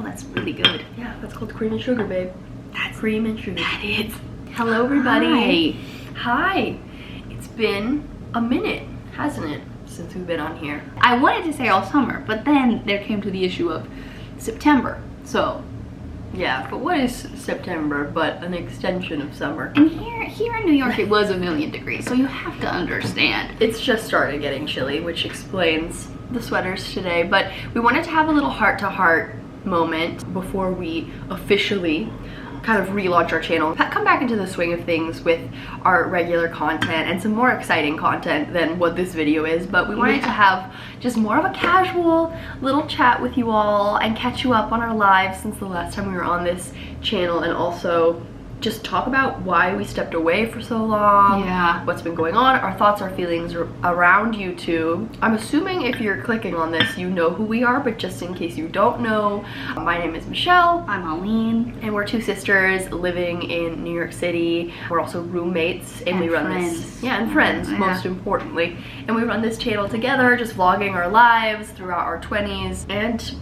Oh, that's really good. Yeah, that's called cream and sugar, babe. That's cream and sugar. That is. Hello, everybody. Hi. Hi. It's been a minute, hasn't it, since we've been on here? I wanted to say all summer, but then there came to the issue of September. So, yeah, but what is September but an extension of summer? and here in New York, it was 1,000,000 degrees, so you have to understand. It's just started getting chilly, which explains the sweaters today, but we wanted to have a little heart-to-heart moment before we officially kind of relaunch our channel, come back into the swing of things with our regular content and some more exciting content than what this video is. But we wanted to have just more of a casual little chat with you all and catch you up on our lives since the last time we were on this channel, and also just talk about why we stepped away for so long, what's been going on, our thoughts, our feelings around YouTube. I'm assuming if you're clicking on this, you know who we are, but just in case you don't know, my name is Michelle. I'm Aline. And we're two sisters living in New York City. We're also roommates, and we run this, and friends, most importantly. And we run this channel together, just vlogging our lives throughout our 20s. And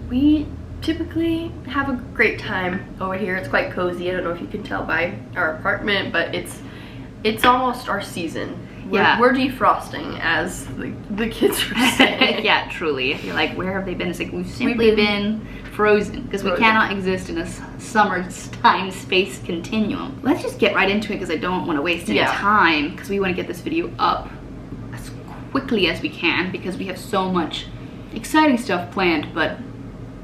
we typically have a great time over here. It's quite cozy. I don't know if you can tell by our apartment, but it's almost our season. We're defrosting, as the kids are saying. Yeah, truly. If you're like, where have they been? It's like, we've simply been frozen, because we cannot exist in a summer time space continuum. Let's just get right into it, because I don't want to waste any time, because we want to get this video up as quickly as we can, because we have so much exciting stuff planned, but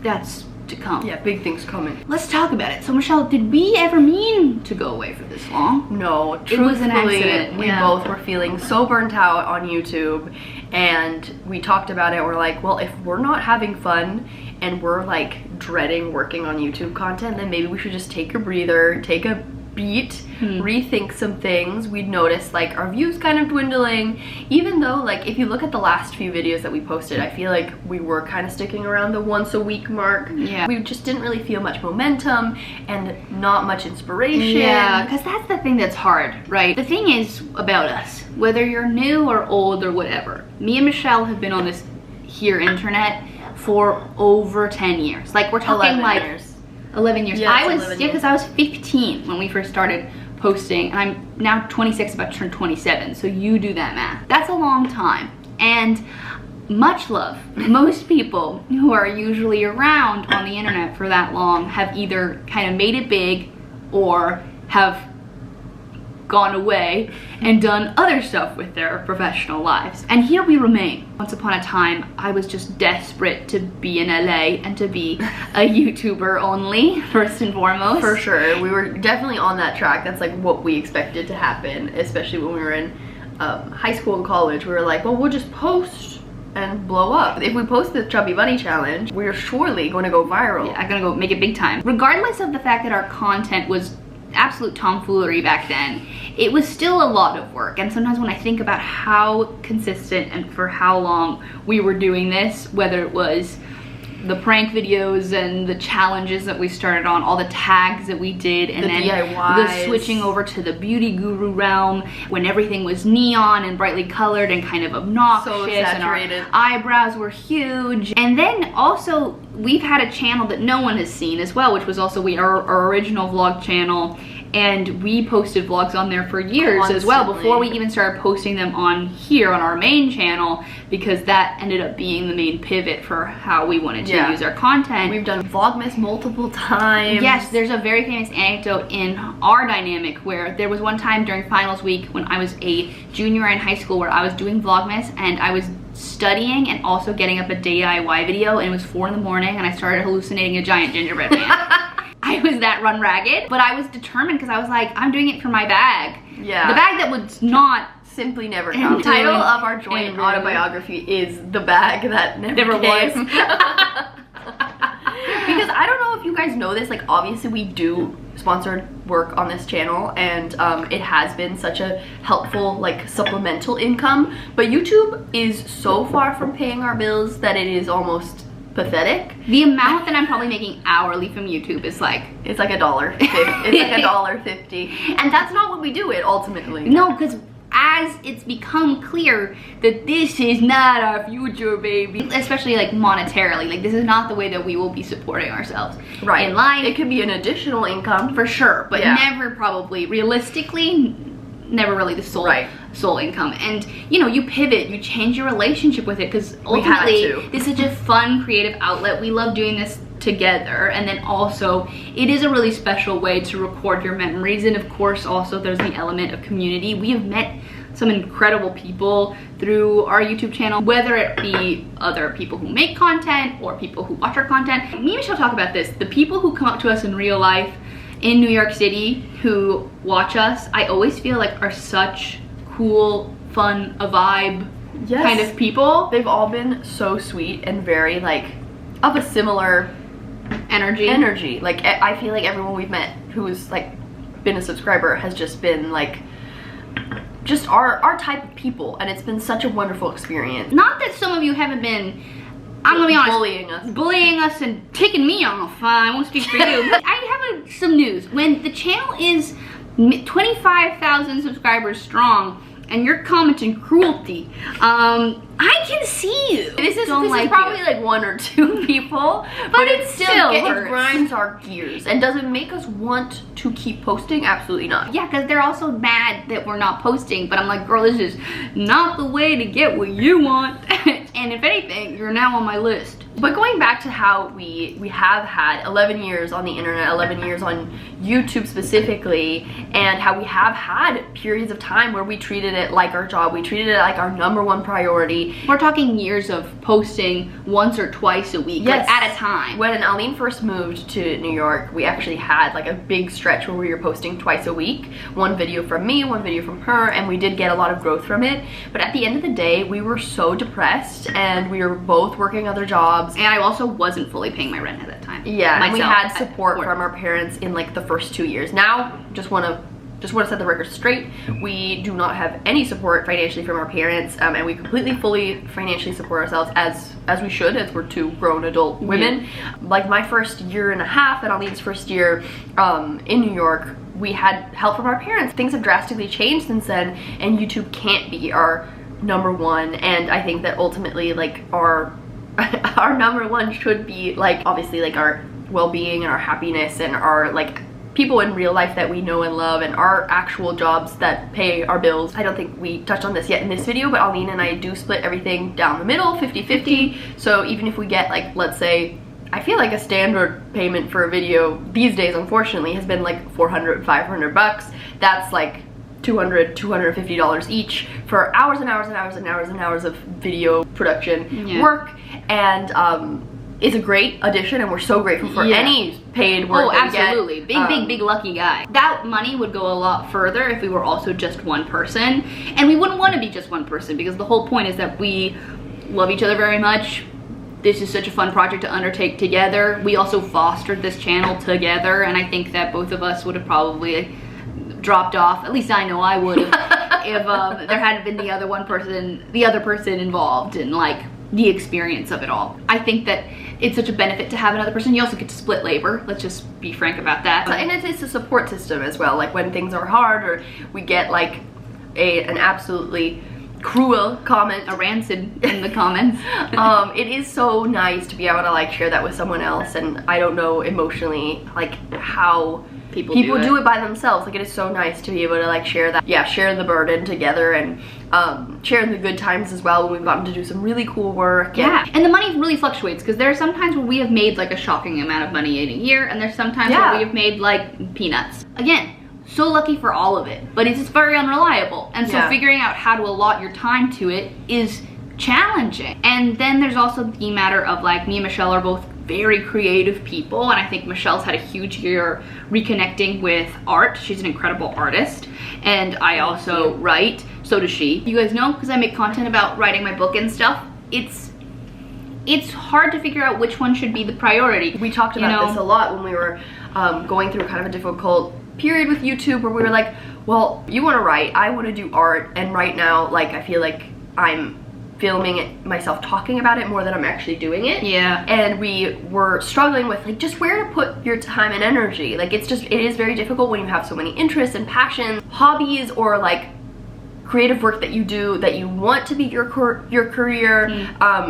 that's to come. Yeah, big things coming. Let's talk about it. So Michelle, did we ever mean to go away for this long? No, it was an accident. We both were feeling so burnt out on YouTube, and we talked about it. We're like, well, if we're not having fun and we're like dreading working on YouTube content, then maybe we should just take a breather, take a beat, rethink some things. We'd noticed like our views kind of dwindling, even though like if you look at the last few videos that we posted, I feel like we were kind of sticking around the once a week mark. Yeah, we just didn't really feel much momentum and not much inspiration. Yeah, because that's the thing that's hard, right? The thing is about us, whether you're new or old or whatever, me and Michelle have been on this here internet for over 10 years. Like, we're talking 11 like years. 11 years. Yeah, because I was 15 when we first started posting, and I'm now 26, about to turn 27, so you do that math. That's a long time, and much love. Most people who are usually around on the internet for that long have either kind of made it big or have gone away and done other stuff with their professional lives. And here we remain. Once upon a time, I was just desperate to be in LA and to be a YouTuber only, first and foremost. For sure. We were definitely on that track. That's like what we expected to happen, especially when we were in high school and college. We were like, well, we'll just post and blow up. If we post the Chubby Bunny Challenge, we're surely going to go viral. Yeah, I'm gonna go make it big time. Regardless of the fact that our content was absolute tomfoolery back then, it was still a lot of work. And sometimes when I think about how consistent and for how long we were doing this, whether it was the prank videos and the challenges that we started on, all the tags that we did, and then the switching over to the beauty guru realm when everything was neon and brightly colored and kind of obnoxious, so saturated, and our eyebrows were huge. And then also we've had a channel that no one has seen as well, which was also our original vlog channel, and we posted vlogs on there for years as well, before we even started posting them on here on our main channel, because that ended up being the main pivot for how we wanted to use our content. We've done Vlogmas multiple times. Yes, there's a very famous anecdote in our dynamic where there was one time during finals week when I was a junior in high school where I was doing Vlogmas and I was studying and also getting up a DIY video, and it was 4 in the morning and I started hallucinating a giant gingerbread man. I was that run ragged, but I was determined because I was like, I'm doing it for my bag. Yeah. The bag that would not simply never come. The title of our joint autobiography is The Bag That Never Was. Because I don't know if you guys know this, like obviously we do sponsored work on this channel, and it has been such a helpful like supplemental income, but YouTube is so far from paying our bills that it is almost pathetic. The amount that I'm probably making hourly from YouTube is like, it's like $1.50. It's like $1.50, and that's not what we do it ultimately. No, because as it's become clear that this is not our future, baby, especially like monetarily, like this is not the way that we will be supporting ourselves in life. It could be an additional income for sure, but never, probably realistically, never really the sole income. And you know, you pivot, you change your relationship with it, because ultimately this is just fun, creative outlet. We love doing this together, and then also it is a really special way to record your memories. And of course also there's the element of community. We have met some incredible people through our YouTube channel, whether it be other people who make content or people who watch our content. Me and Michelle talk about this. The people who come up to us in real life in New York City who watch us, I always feel like are such cool, fun, a vibe kind of people. They've all been so sweet and very like of a similar energy. Like I feel like everyone we've met who's like been a subscriber has just been like just our type of people, and it's been such a wonderful experience. Not that some of you haven't been, I'm gonna be honest, bullying us and taking me off. I won't speak for you. But I have some news. When the channel is 25,000 subscribers strong and you're commenting cruelty, I can see you. This is probably like 1 or 2 people, but it still it grinds our gears and doesn't make us want to keep posting. Absolutely not. Yeah, because they're also mad that we're not posting, but I'm like, girl, this is not the way to get what you want. And if anything, you're now on my list. But going back to how we have had 11 years on the internet, 11 years on YouTube specifically, and how we have had periods of time where we treated it like our job, we treated it like our #1 priority. We're talking years of posting once or twice a week, like at a time. When Aline first moved to New York, we actually had like a big stretch where we were posting twice a week. 1 video from me, 1 video from her, and we did get a lot of growth from it. But at the end of the day, we were so depressed and we were both working other jobs. And I also wasn't fully paying my rent at that time. Yeah, and we had support from our parents in like the first 2 years. Now, just want to set the record straight. We do not have any support financially from our parents, and we completely, fully financially support ourselves as we should, as we're 2 grown adult women. Like my first 1.5 years and Aline's first year in New York, we had help from our parents. Things have drastically changed since then, and YouTube can't be our #1. And I think that ultimately, like our #1 should be like obviously like our well-being and our happiness and our like people in real life that we know and love, and our actual jobs that pay our bills. I don't think we touched on this yet in this video, but Aline and I do split everything down the middle, 50-50. So even if we get like, let's say, I feel like a standard payment for a video these days, unfortunately, has been like 400, 500 bucks. That's like $200, $250 each for hours and hours and hours and hours and hours of video production work. And it's a great addition, and we're so grateful for any paid work. Oh, absolutely. Big lucky guy. That money would go a lot further if we were also just one person, and we wouldn't want to be just one person, because the whole point is that we love each other very much. This is such a fun project to undertake together. We also fostered this channel together, and I think that both of us would have probably dropped off. At least I know I would have if there hadn't been the other person involved in like the experience of it all. I think that it's such a benefit to have another person. You also get to split labor. Let's just be frank about that. And it's a support system as well. Like when things are hard, or we get like an absolutely cruel comment, a rancid in the comments. It is so nice to be able to like share that with someone else. And I don't know emotionally like how people do it by themselves. Like it is so nice to be able to like share that, share the burden together, and share the good times as well when we've gotten to do some really cool work. And the money really fluctuates, because there are some times where we have made like a shocking amount of money in a year, and there's sometimes where we have made like peanuts. Again, so lucky for all of it, but it's just very unreliable, and so figuring out how to allot your time to it is challenging. And then there's also the matter of like, me and Michelle are both very creative people, and I think Michelle's had a huge year reconnecting with art. She's an incredible artist, and I also write. So does she. You guys know, because I make content about writing my book and stuff. It's hard to figure out which one should be the priority. We talked about this a lot when we were going through kind of a difficult period with YouTube, where we were like, well, you want to write, I want to do art, and right now like I feel like I'm filming it myself, talking about it more than I'm actually doing it. And we were struggling with like just where to put your time and energy. Like it is very difficult when you have so many interests and passions, hobbies, or like creative work that you do, that you want to be your career,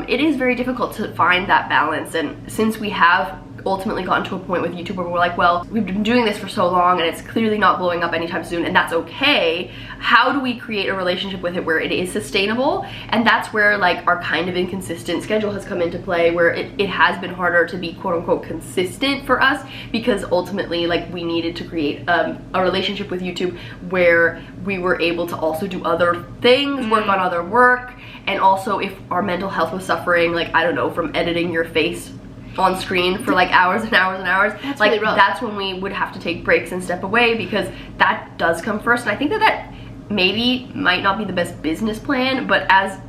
it is very difficult to find that balance. And since we have ultimately gotten to a point with YouTube where we're like, well, we've been doing this for so long and it's clearly not blowing up anytime soon, and that's okay. How do we create a relationship with it where it is sustainable? And that's where like our kind of inconsistent schedule has come into play, where it has been harder to be quote unquote consistent for us, because ultimately like we needed to create a relationship with YouTube where we were able to also do other things, work on other work, and also if our mental health was suffering, like, I don't know, from editing your face on screen for like hours and hours and hours, that's like really rough. That's when we would have to take breaks and step away, because that does come first. And I think that maybe might not be the best business plan, but as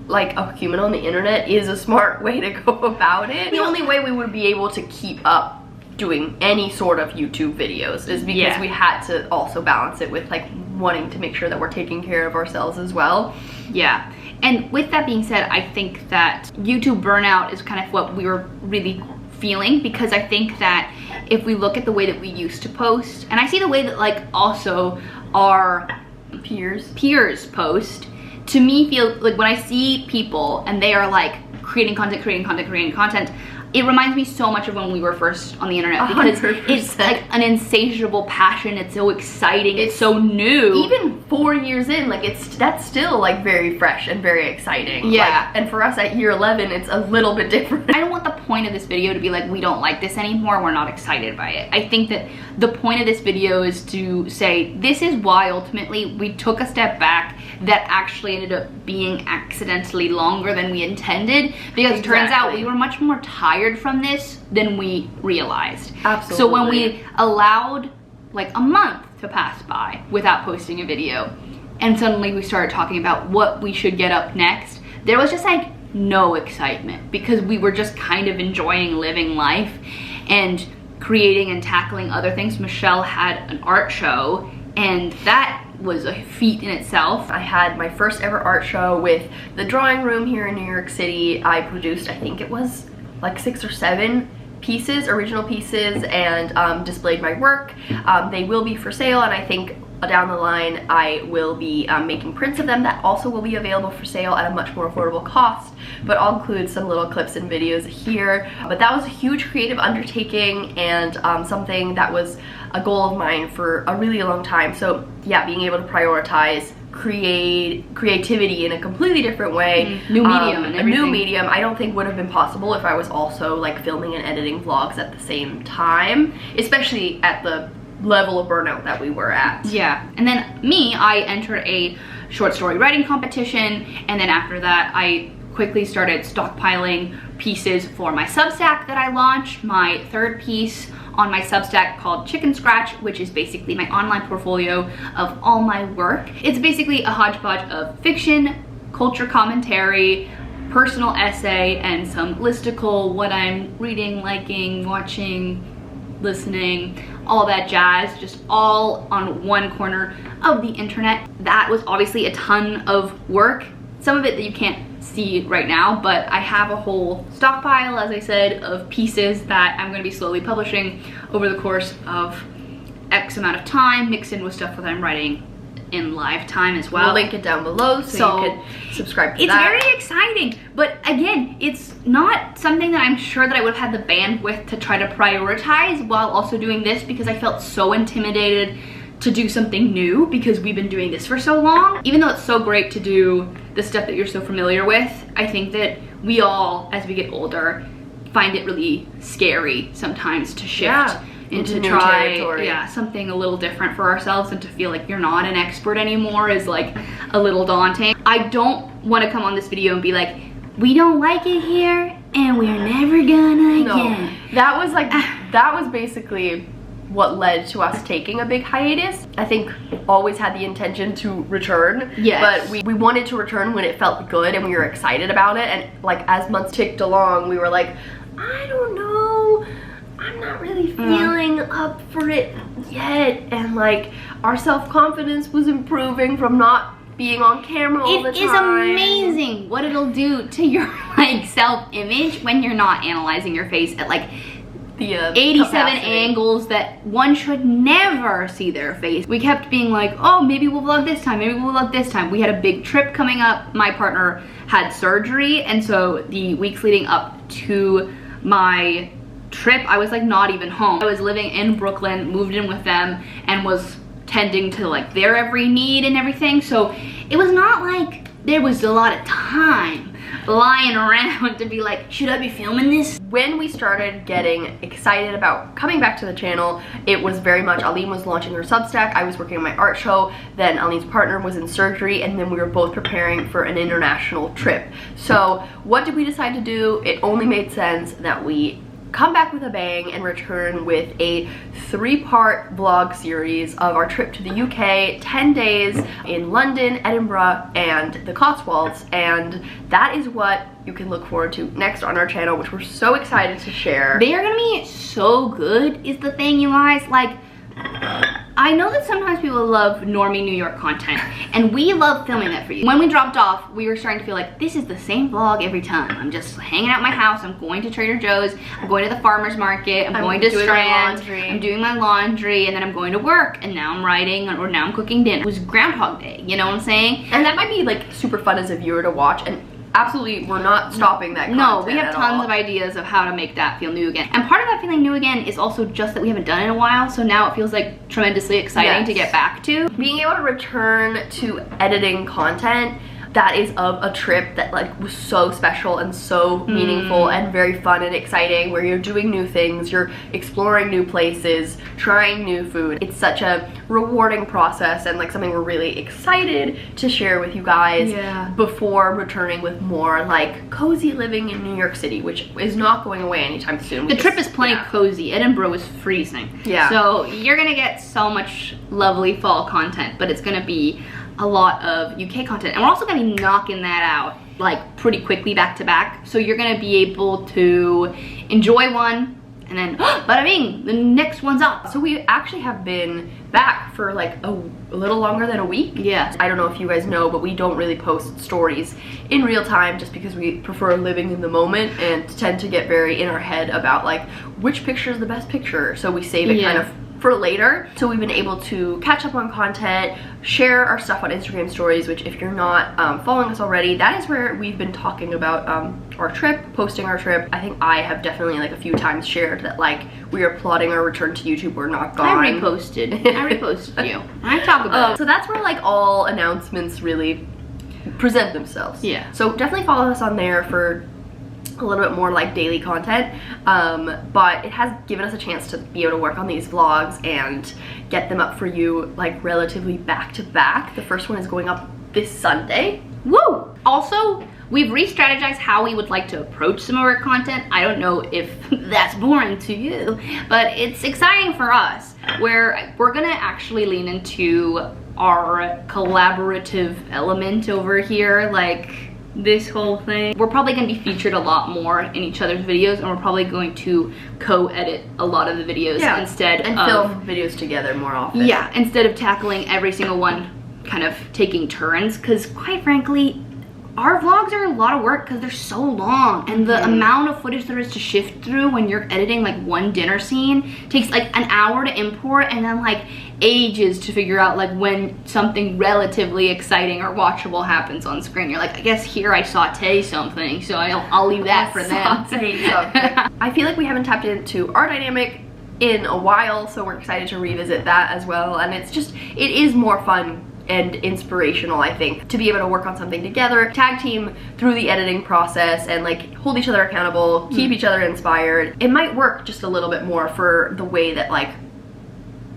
like a human on the internet, is a smart way to go about it. The only way we would be able to keep up doing any sort of YouTube videos is because we had to also balance it with like wanting to make sure that we're taking care of ourselves as well. Yeah. And with that being said, I think that YouTube burnout is kind of what we were really feeling, because I think that if we look at the way that we used to post, and I see the way that like also our peers post, to me feel like when I see people and they are like creating content, it reminds me so much of when we were first on the internet, because 100%. It's like an insatiable passion. It's so exciting. It's so new. Even 4 years in, like that's still like very fresh and very exciting. Yeah. Like, and for us at year 11, it's a little bit different. I don't want the point of this video to be like, we don't like this anymore, we're not excited by it. I think that the point of this video is to say, this is why ultimately we took a step back that actually ended up being accidentally longer than we intended, because it turns out we were much more tired from this than we realized. Absolutely. So when we allowed like a month to pass by without posting a video, and suddenly we started talking about what we should get up next, there was just like no excitement, because we were just kind of enjoying living life and creating and tackling other things. Michelle had an art show, and that was a feat in itself. I had my first ever art show with the Drawing Room here in New York City. I produced, I think it was like 6 or 7 pieces, original pieces, and displayed my work. They will be for sale, and I think down the line I will be making prints of them that also will be available for sale at a much more affordable cost, but I'll include some little clips and videos here. But that was a huge creative undertaking, and something that was a goal of mine for a really long time. So yeah, being able to prioritize creativity in a completely different way, new medium and everything. A new medium, I don't think would have been possible if I was also like filming and editing vlogs at the same time, especially at the level of burnout that we were at. Yeah. And then I entered a short story writing competition, and then after that I quickly started stockpiling pieces for my Substack that I launched. My third piece on my Substack called Chicken Scratch, which is basically my online portfolio of all my work. It's basically a hodgepodge of fiction, culture commentary, personal essay, and some listicle, what I'm reading, liking, watching, listening, all that jazz, just all on one corner of the internet. That was obviously a ton of work, some of it that you can't see right now, but I have a whole stockpile, as I said, of pieces that I'm going to be slowly publishing over the course of X amount of time, mixed in with stuff that I'm writing in live time as well. We'll link it down below so you can subscribe to that. It's very exciting, but again, it's not something that I'm sure that I would have had the bandwidth to try to prioritize while also doing this, because I felt so intimidated to do something new, because we've been doing this for so long. Even though it's so great to do the stuff that you're so familiar with, I think that we all, as we get older, find it really scary sometimes to shift and to try something a little different for ourselves, and to feel like you're not an expert anymore is like a little daunting. I don't want to come on this video and be like, we don't like it here and we're never gonna again. That was like, that was basically what led to us taking a big hiatus. I think always had the intention to return, but we wanted to return when it felt good and we were excited about it. And like as months ticked along, we were like, I don't know, I'm not really feeling up for it yet. And like our self-confidence was improving from not being on camera all the time. It is amazing what it'll do to your like self-image when you're not analyzing your face at like the 87 capacity. angles that one should never see their face. We kept being like, oh, maybe we'll vlog this time, maybe we'll vlog this time. We had a big trip coming up. My partner had surgery, and so the weeks leading up to my trip, I was like not even home. I was living in Brooklyn, moved in with them, and was tending to like their every need and everything. So it was not like there was a lot of time lying around to be like, should I be filming this? When we started getting excited about coming back to the channel, it was very much, Aline was launching her Substack, I was working on my art show, then Aline's partner was in surgery, and then we were both preparing for an international trip. So what did we decide to do? It only made sense that we come back with a bang and return with a 3-part vlog series of our trip to the UK, 10 days in London, Edinburgh, and the Cotswolds, and that is what you can look forward to next on our channel, which we're so excited to share. They are gonna be so good is the thing, you guys. Like, I know that sometimes people love normie New York content, and we love filming that for you. When we dropped off, we were starting to feel like this is the same vlog every time. I'm just hanging out at my house, I'm going to Trader Joe's, I'm going to the farmer's market, I'm going to Strand, I'm doing my laundry, and then I'm going to work, and now I'm writing, or now I'm cooking dinner. It was Groundhog Day, you know what I'm saying? And that might be like super fun as a viewer to watch, and absolutely, we're not stopping that content. No, we have tons of ideas of how to make that feel new again. And part of that feeling new again is also just that we haven't done it in a while, so now it feels like tremendously exciting to get back to. Being able to return to editing content that is of a trip that like was so special and so meaningful and very fun and exciting, where you're doing new things, you're exploring new places, trying new food. It's such a rewarding process and like something we're really excited to share with you guys before returning with more like cozy living in New York City, which is not going away anytime soon. The trip is plenty cozy. Edinburgh was freezing. Yeah. So you're gonna get so much lovely fall content, but it's gonna be a lot of UK content, and we're also gonna be knocking that out like pretty quickly back to back, so you're gonna be able to enjoy one and then bada bing, the next one's up. So we actually have been back for like a little longer than a week. Yeah. I don't know if you guys know, but we don't really post stories in real time just because we prefer living in the moment and tend to get very in our head about like which picture is the best picture, so we save it kind of for later. So we've been able to catch up on content, share our stuff on Instagram stories, which if you're not following us already, that is where we've been talking about our trip, posting our trip. I think I have definitely like a few times shared that like we are plotting our return to YouTube, we're not gone. I reposted you. I talk about it. So that's where like all announcements really present themselves. Yeah. So definitely follow us on there for a little bit more like daily content, but it has given us a chance to be able to work on these vlogs and get them up for you like relatively back to back. The first one is going up this Sunday. Woo! Also, we've re-strategized how we would like to approach some of our content. I don't know if that's boring to you, but it's exciting for us, where we're gonna actually lean into our collaborative element over here, like this whole thing. We're probably going to be featured a lot more in each other's videos, and we're probably going to co-edit a lot of the videos instead and of film videos together more often. Yeah, instead of tackling every single one, kind of taking turns, because quite frankly, our vlogs are a lot of work because they're so long, and the amount of footage there is to shift through when you're editing like one dinner scene takes like an hour to import, and then like ages to figure out like when something relatively exciting or watchable happens on screen. You're like, I guess here I saute something, so I'll leave that for them. I feel like we haven't tapped into our dynamic in a while, so we're excited to revisit that as well, and it is more fun and inspirational, I think, to be able to work on something together, tag team through the editing process, and like hold each other accountable, keep each other inspired. It might work just a little bit more for the way that like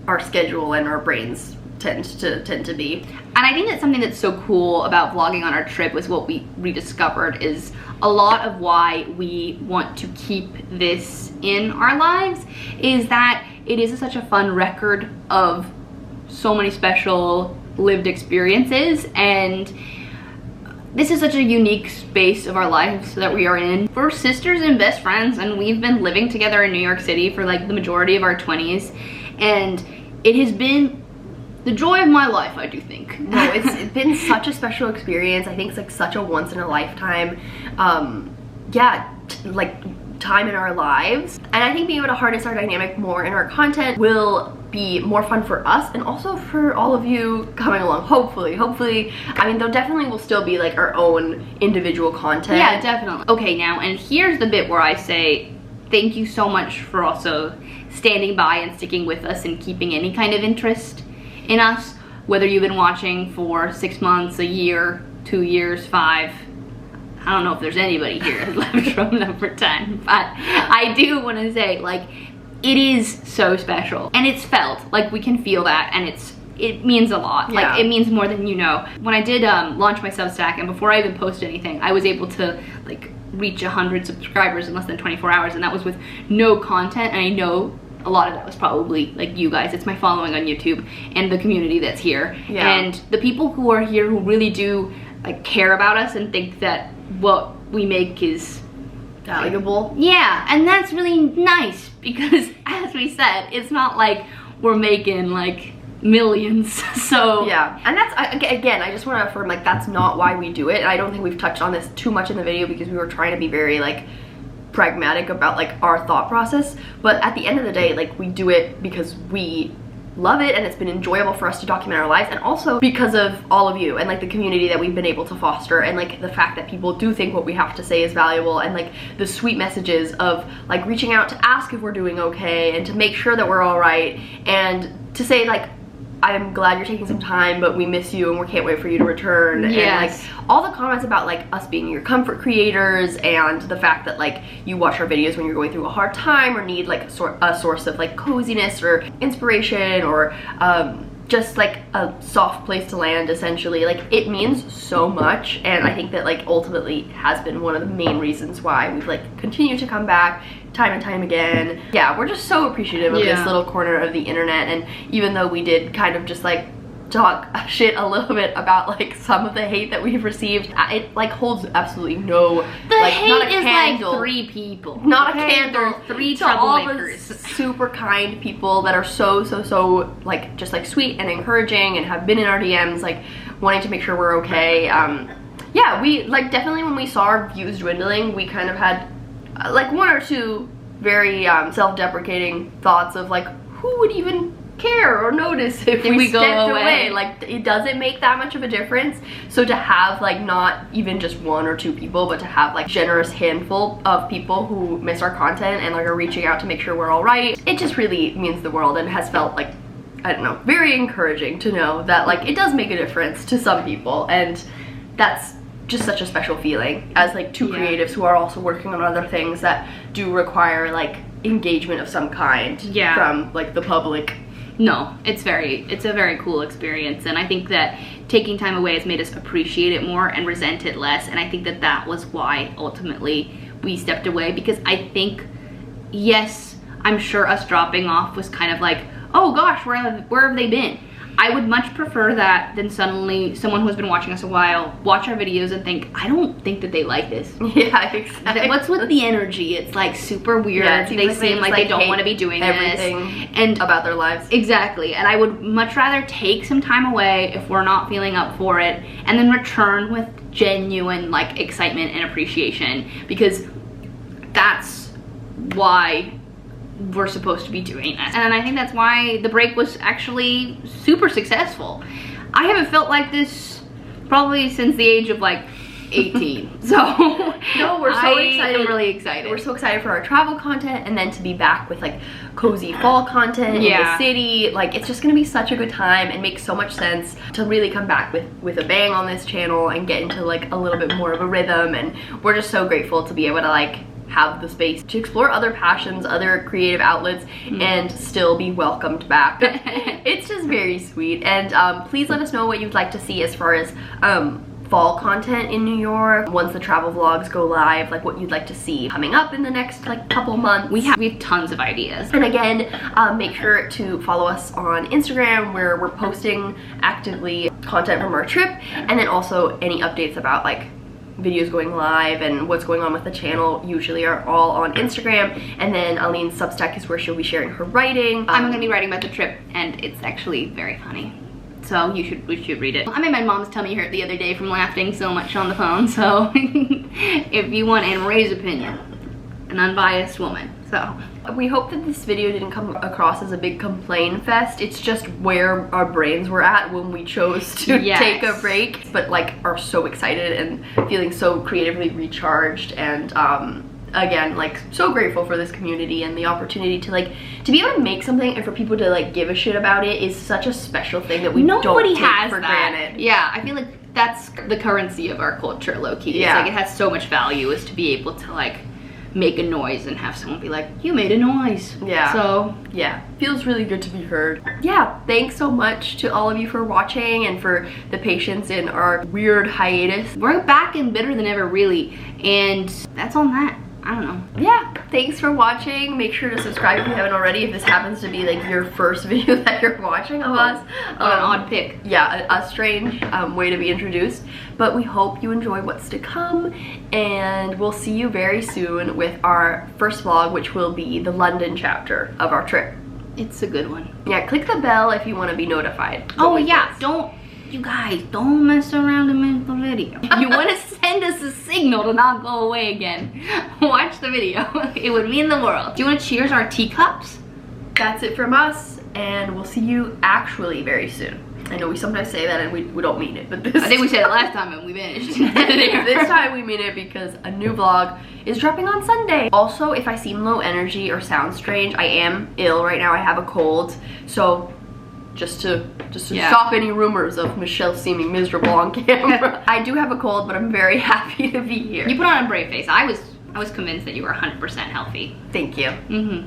our schedule and our brains tend to be. And I think that something that's so cool about vlogging on our trip was what we rediscovered is a lot of why we want to keep this in our lives is that it is such a fun record of so many special lived experiences, and this is such a unique space of our lives that we are in. We're sisters and best friends, and we've been living together in New York City for like the majority of our 20s, and it has been the joy of my life, I do think. No, it's been such a special experience. I think it's like such a once in a lifetime, like time in our lives. And I think being able to harness our dynamic more in our content will be more fun for us and also for all of you coming along, hopefully. I mean, there definitely will still be like our own individual content. Yeah, definitely. Okay, now, and here's the bit where I say thank you so much for also standing by and sticking with us and keeping any kind of interest in us, whether you've been watching for 6 months, a year, 2 years, 5. I don't know if there's anybody here left from number 10, but I do want to say, like, it is so special, and it's felt like we can feel that, and it means a lot. Yeah. Like, it means more than you know. When I did launch my Substack, and before I even posted anything, I was able to like reach 100 subscribers in less than 24 hours, and that was with no content. And I know a lot of that was probably like you guys. It's my following on YouTube and the community that's here. Yeah. And the people who are here who really do like care about us and think that what we make is Valuable. yeah, and that's really nice, because as we said, it's not like we're making like millions. So yeah, and that's again, I just want to affirm, like, that's not why we do it. And I don't think we've touched on this too much in the video because we were trying to be very like pragmatic about like our thought process. But at the end of the day, like, we do it because we love it and it's been enjoyable for us to document our lives, and also because of all of you and like the community that we've been able to foster, and like the fact that people do think what we have to say is valuable, and like the sweet messages of like reaching out to ask if we're doing okay and to make sure that we're all right, and to say like, I'm glad you're taking some time, but we miss you and we can't wait for you to return. Yes. And like all the comments about like us being your comfort creators, and the fact that like you watch our videos when you're going through a hard time or need like a source of like coziness or inspiration, or just like a soft place to land, essentially. Like, it means so much, and I think that like ultimately has been one of the main reasons why we've like continued to come back time and time again. Yeah, we're just so appreciative of this little corner of the internet. And even though we did kind of just like talk shit a little bit about like some of the hate that we've received, it like holds absolutely no, the like, hate not a is candle, like 3 people, not okay? a candle, There are 3 to all the troublemakers. super kind people that are so like just like sweet and encouraging and have been in our DMs like wanting to make sure we're okay. Yeah, we like definitely, when we saw our views dwindling, we kind of had like 1 or 2 very self-deprecating thoughts of like, who would even care or notice if we go stepped away? Like, it doesn't make that much of a difference. So to have like not even just 1 or 2 people, but to have like generous handful of people who miss our content and like are reaching out to make sure we're all right, it just really means the world, and has felt like, I don't know, very encouraging to know that like it does make a difference to some people. And that's just such a special feeling as like 2 creatives who are also working on other things that do require like engagement of some kind from like the public. No, it's a very cool experience, and I think that taking time away has made us appreciate it more and resent it less. And I think that that was why ultimately we stepped away, because I think, yes, I'm sure us dropping off was kind of like, oh gosh, where have they been? I would much prefer that than suddenly someone who's been watching us a while watch our videos and think, I don't think that they like this. Yeah, exactly. What's with the energy? It's like super weird. Yeah, they seem like they don't want to be doing everything and about their lives. Exactly. And I would much rather take some time away if we're not feeling up for it, and then return with genuine like excitement and appreciation, because that's why we're supposed to be doing this. And I think that's why the break was actually super successful. I haven't felt like this probably since the age of like 18. So no, we're so excited. I'm really excited. We're so excited for our travel content, and then to be back with like cozy fall content in the city. Like, it's just gonna be such a good time, and makes so much sense to really come back with a bang on this channel and get into like a little bit more of a rhythm. And we're just so grateful to be able to like have the space to explore other passions, other creative outlets, and still be welcomed back. It's just very sweet. And please let us know what you'd like to see as far as fall content in New York once the travel vlogs go live, like what you'd like to see coming up in the next like couple months. We have tons of ideas. And again, make sure to follow us on Instagram, where we're posting actively content from our trip, and then also any updates about like videos going live and what's going on with the channel usually are all on Instagram. And then Aline's Substack is where she'll be sharing her writing. I'm gonna be writing about the trip, and it's actually very funny, so we should read it. I made my mom's tummy hurt the other day from laughing so much on the phone, so if you want Anne Marie's opinion, an unbiased woman. So we hope that this video didn't come across as a big complain fest. It's just where our brains were at when we chose to take a break, but like are so excited and feeling so creatively recharged, and again, like so grateful for this community and the opportunity to like to be able to make something and for people to like give a shit about it is such a special thing that we don't take for granted. Yeah, I feel like that's the currency of our culture, low-key. Yeah. It's like it has so much value, is to be able to like make a noise and have someone be like, you made a noise. Yeah. So yeah, feels really good to be heard. Yeah, thanks so much to all of you for watching and for the patience in our weird hiatus. we're back and better than ever, really, and that's on that. I don't know. Yeah, thanks for watching. Make sure to subscribe if you haven't already, if this happens to be like your first video that you're watching of us. What an odd pick. Yeah, a strange way to be introduced, but we hope you enjoy what's to come, and we'll see you very soon with our first vlog, which will be the London chapter of our trip. It's a good one. Yeah, click the bell if you want to be notified. Oh yeah, you guys, don't mess around and make the video. You want to send us a signal to not go away again, watch the video. It would mean the world. Do you want to cheers our teacups? That's it from us, and we'll see you actually very soon. I know we sometimes say that and we don't mean it, but this I think we said it last time and we finished. this time we mean it because a new vlog is dropping on Sunday. Also, if I seem low energy or sound strange, I am ill right now. I have a cold, so just to stop any rumors of Michelle seeming miserable on camera. I do have a cold, but I'm very happy to be here. You put on a brave face. I was convinced that you were 100% healthy. Thank you.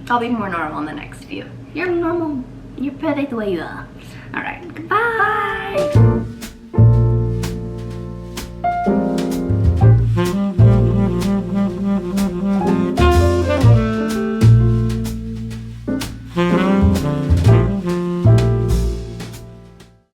I'll be more normal in the next view. You're normal. You're perfect the way you are. All right. Bye.